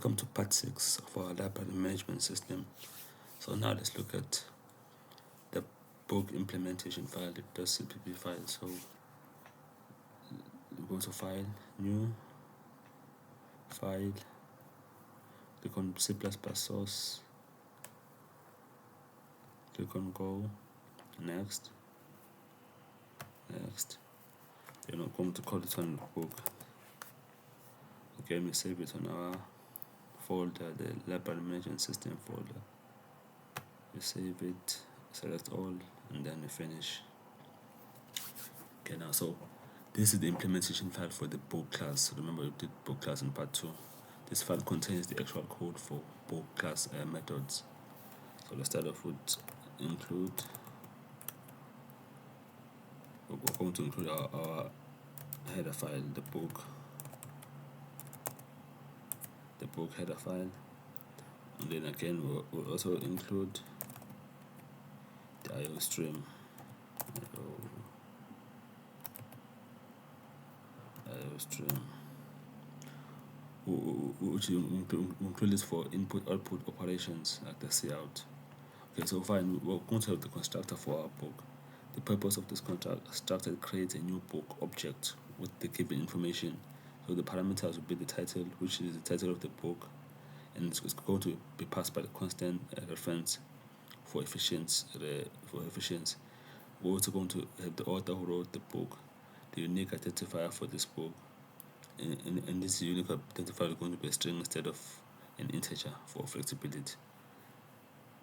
Welcome to part 6 of our library management system. So now let's look at the book implementation file, the .cpp file. So go to File, New, File, click on C++ source, click on Go, Next. Then we're going to call it on the book. Again, we save it on our folder, the library management system folder. We save it, select all, and then we finish. Okay, now so this is the implementation file for the book class. Remember, we did book class in part 2. This file contains the actual code for book class methods. So let's start off with include. We're going to include our header file, the book header file, and then again we'll also include the IO stream, which include this for input-output operations like the cout. Okay, so fine, we're going to have the constructor for our book. The purpose of this constructor creates a new book object with the given information. So the parameters will be the title, which is the title of the book, and it's going to be passed by the constant reference for efficiency. We're also going to have the author who wrote the book, the unique identifier for this book, and this unique identifier is going to be a string instead of an integer for flexibility.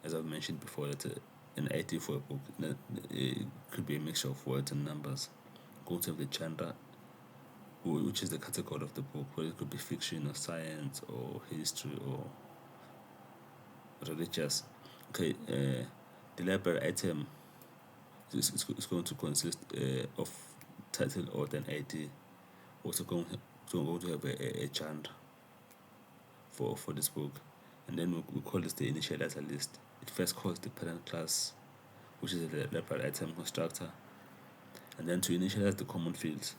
As I've mentioned before, that an ID for a book it could be a mixture of words and numbers. Going to have the genre, which is the category of the book, where it could be fiction or science or history or religious. Okay, the library item is going to consist of title, author, and ID. Also going to have a genre for this book, and then we call this the initializer list. It first calls the parent class, which is the library item constructor, and then to initialize the common fields,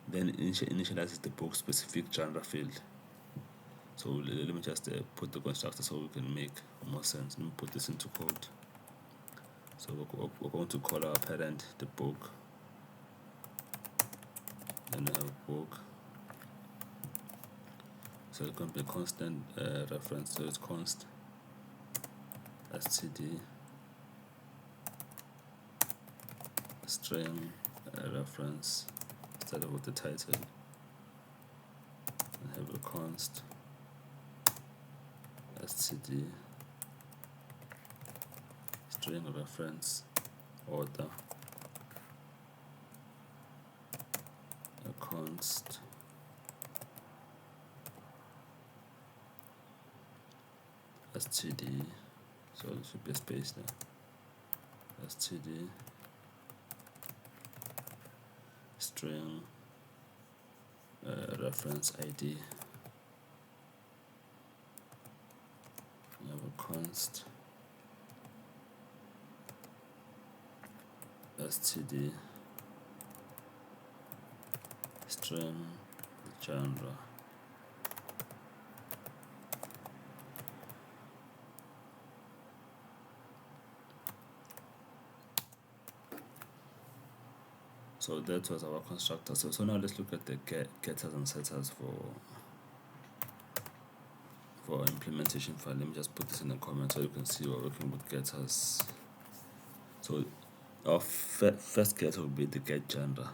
then initializes the book specific genre field. So let me just put the constructor so we can make more sense. Let me put this into code. So we're going to call our parent the book, and we have book. So it's going to be a constant reference. So it's const std string reference started with the title, and have a const std string reference author, a const std, so it should be a space there, std string reference id, we have a const std string genre. So that was our constructor. So now let's look at the getters and setters for implementation file. Let me just put this in the comment so you can see we're working with getters. So our first getter will be the get genre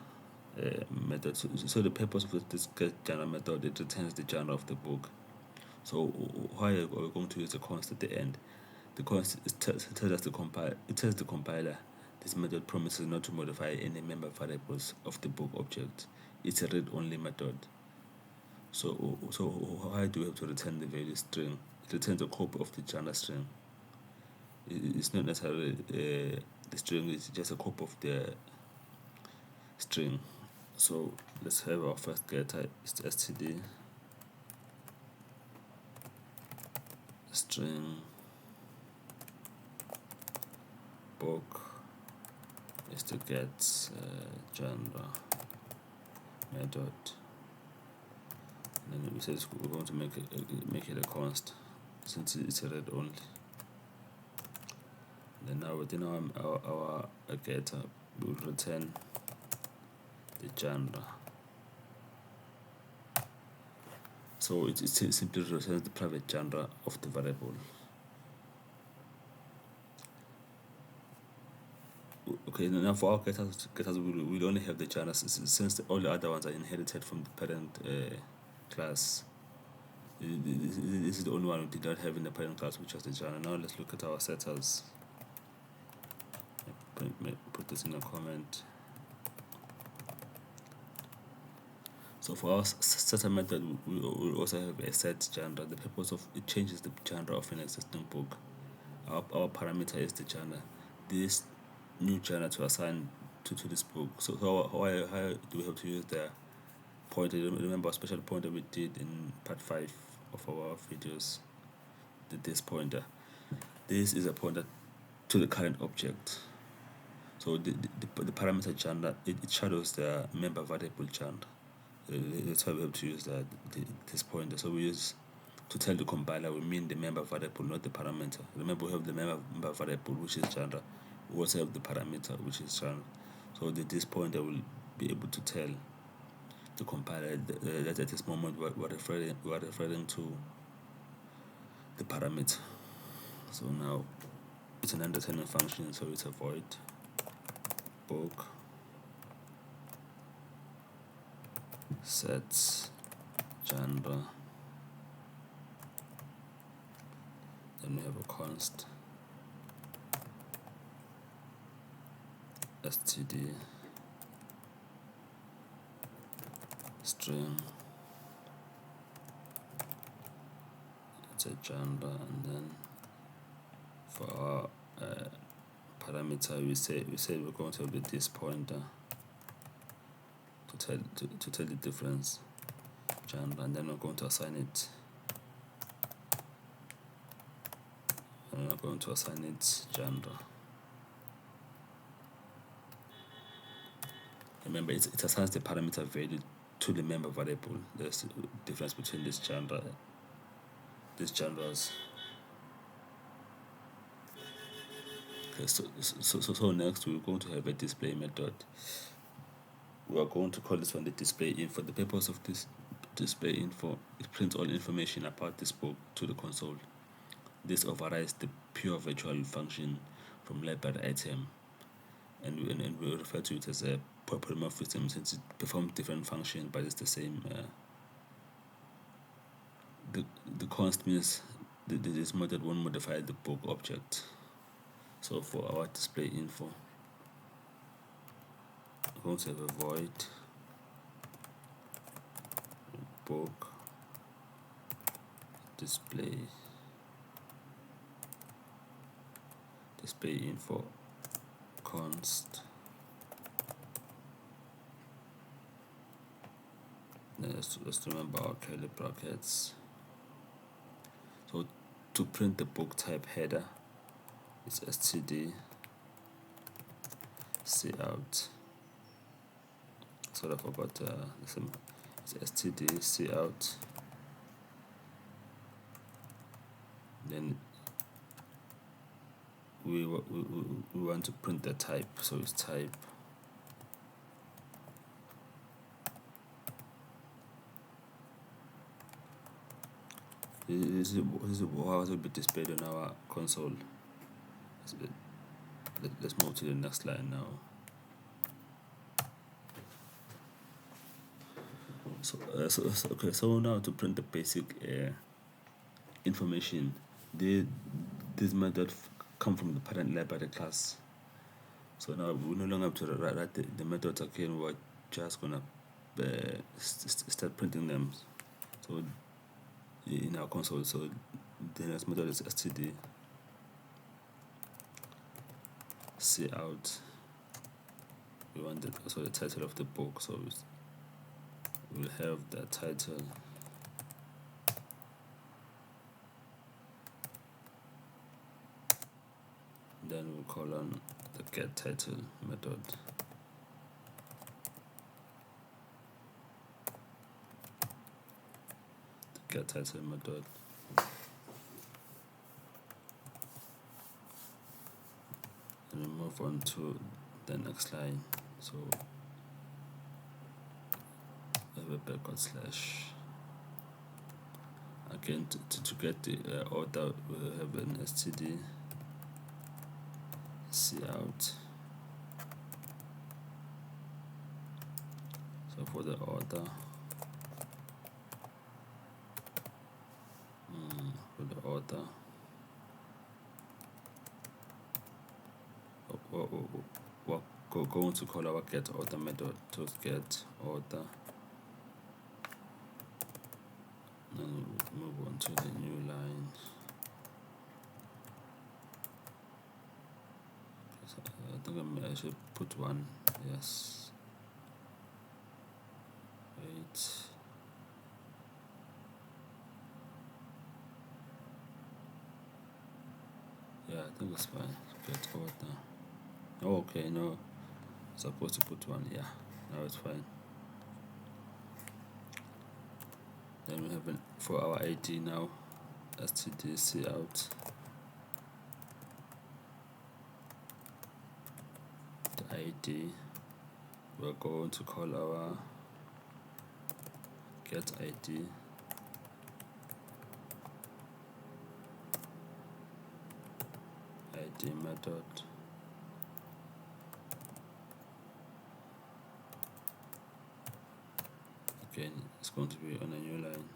method. So the purpose of this get genre method, it returns the genre of the book. So why are we going to use the const at the end? The const tells the compiler this method promises not to modify any member variables of the book object. It's a read-only method. So why do we have to return the value string? It returns a copy of the genre string. It's not necessarily the string, is just a copy of the string. So let's have our first getter, it's std string book is to get genre method, And then we said we're going to make it a const since it's a read only. Then now within our getter, we will return the genre. So it simply returns the private genre of the variable. Okay, now for our getters we'll only have the genre since all the other ones are inherited from the parent class. This is the only one we did not have in the parent class, which was the genre. Now let's look at our setters. Put this in a comment. So for our setter method, we will also have a set genre. The purpose of it changes the genre of an existing book. Our parameter is the genre. This new genre to assign to this book. So how do we have to use the pointer? Remember a special pointer we did in part 5 of our videos. This pointer. This is a pointer to the current object. So the parameter genre it shadows the member variable genre. That's why we have to use this pointer. So we use to tell the compiler we mean the member variable, not the parameter. Remember, we have the member variable, which is genre. We also have the parameter, which is genre. So this pointer will be able to tell the compiler that at this moment we're referring to the parameter. So now it's an understanding function, so it's a void book sets genre. Then we have a const std string, it's a genre, and then for our parameter we say we're going to have this pointer to tell the difference genre, and then we're going to assign it. And we're going to assign it genre. Remember, it assigns the parameter value to the member variable. There's a difference between these genres. Okay, so next we're going to have a display method. We are going to call this one the display info. The purpose of this display info, it prints all information about this book to the console. This overrides the pure virtual function from library item, and we refer to it as a polymorphism since it performs different functions, but it's the same. The const means this method won't modify the book object. So for our display info, we're going to have a void book display info const. Let's remember our curly brackets. So to print the book type header, it's std cout. Sort of about it's std cout. Then we want to print the type, so it's type. This is how it will be displayed on our console. Let's move to the next line now. So now to print the basic information, this method come from the parent library class. So now we no longer have to write the methods again. We're just gonna start printing them. So in our console, so the next method is std cout. We want also the title of the book, so we'll have the title. Then we'll call on the get title method. get title method. And we move on to the next line. So we have a backward slash. Again, to get the order, we have an std cout. So for the order, we're going to call our get order method to get order, and move on to the new line. I think I should put one. Yes. Wait. Yeah, I think it's fine. Get order. Oh, okay, no. Supposed to put one. Yeah, now it's fine. Then we have for our ID now, std cout. The ID. We're going to call our get ID. ID method. Again, it's going to be on a new line.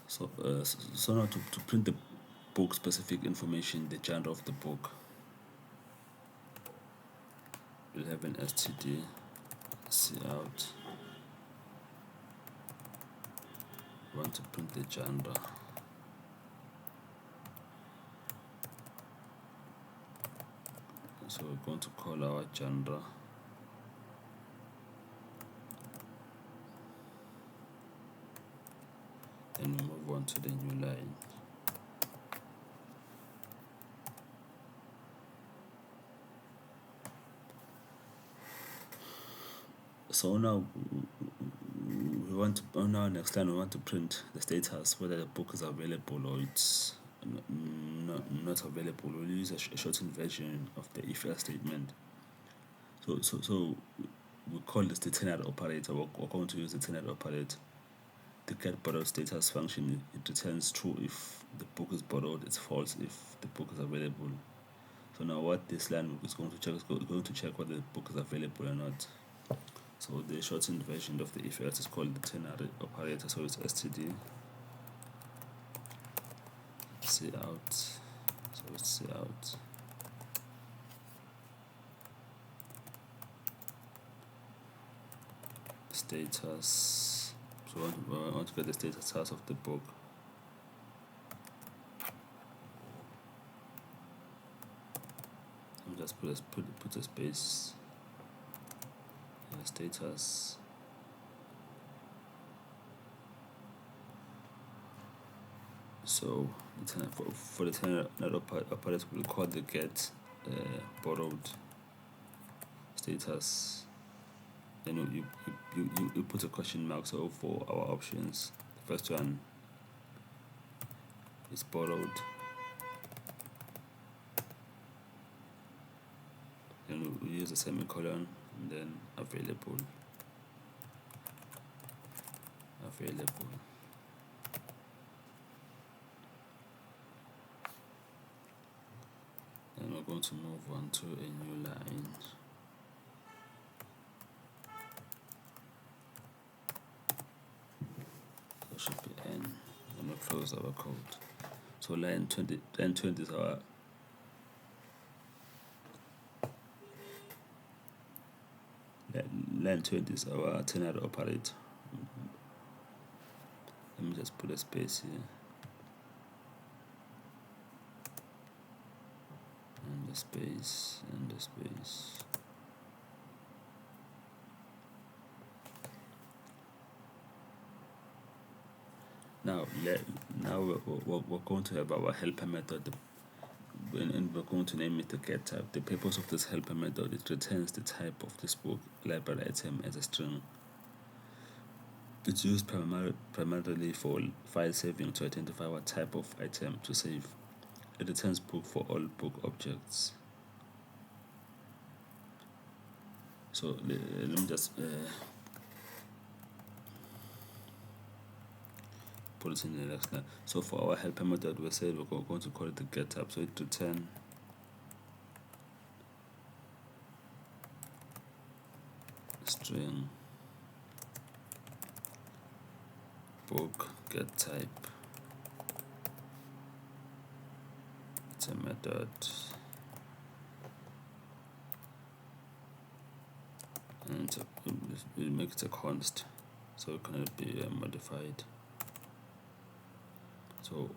So now to print the book specific information, the genre of the book, we'll have an std cout. We want to print the genre. So we're going to call our genre. Then we move on to the new line. So now we want to, on our next line, we want to print the status, whether the book is available or it's not available. We'll use a shortened version of the if else statement. So we call this the ternary operator. We're going to use the ternary operator. The get borrowed status function, it returns true if the book is borrowed, it's false if the book is available. So now what this line is going to check is going to check whether the book is available or not. So the shortened version of the if else is called the ternary operator. So it's std cout. So it's cout. Status. So I want to get the status of the book. I'm just put a space. Status. So for the ternary operator, we'll call the get borrowed status. Then you put a question mark. So for our options, the first one is borrowed. Then we use a semicolon, and then available. Then we're going to move on to a new line. So it should be n. And we'll close our code. So line 20 is our line 20 is our ternary operator. Let me just put a space here. And the space, and the space. Now we're going to have our helper method, and we're going to name it the get type. The purpose of this helper method, it returns the type of this book library item as a string. It's used primarily for file saving to identify what type of item to save. It returns book for all book objects. So let me just put it in the next line. So for our helper method, we said we're going to call it the get type. So it return string book get type. It's a method, and it makes a const, so it cannot be modified. So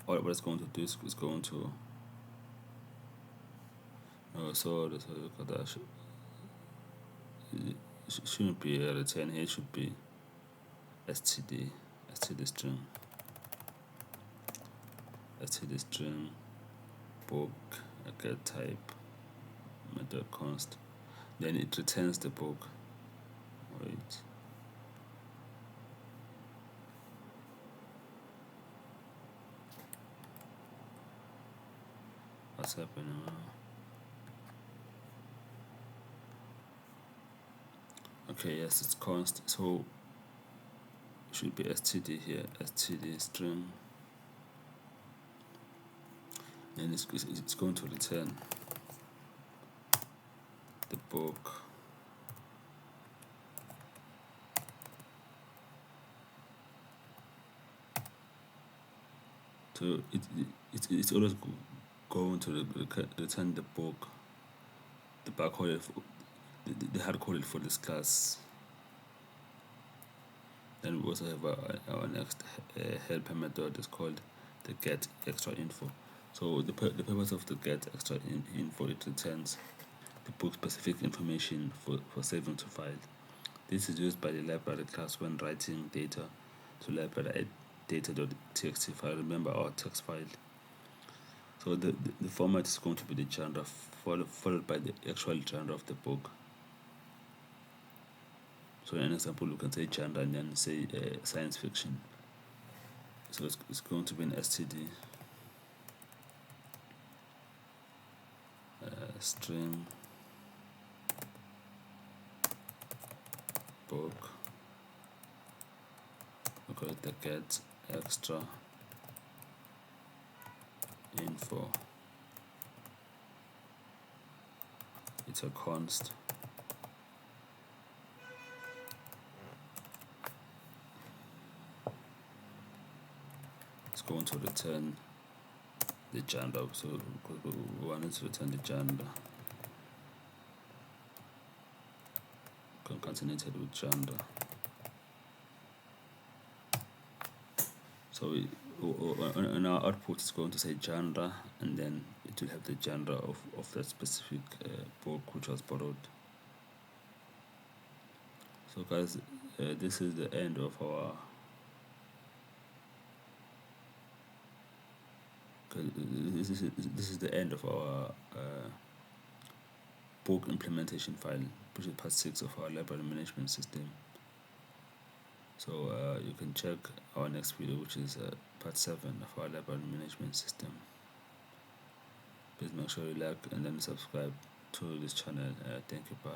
what it's going to do is going to it shouldn't be a return here. It should be std string book get type method const, then it returns the book. Wait, what's happening now? Okay, yes, it's const, so it should be std here, std string, then it's going to return the book. So it's always going to return the book, the barcode, the hard coded for this class. Then we also have our next helper method is called the get extra info. So the purpose of the get extra info, it returns the book specific information for saving to file. This is used by the library class when writing data to library data.txt file. Remember our text file. So the format is going to be the genre followed by the actual genre of the book. So in an example, we can say genre and then say science fiction. So it's going to be an std string book. We call it the get extra info. It's a const. It's going to return the genre, so we wanted to return the genre concatenated with genre. So on our output, it's going to say genre, and then it will have the genre of that specific book which was borrowed. So guys, this is the end of our this is the end of our book implementation file, which is part 6 of our library management system. So you can check our next video, which is part 7 of our library management system. Please make sure you like and then subscribe to this channel. Thank you. Bye.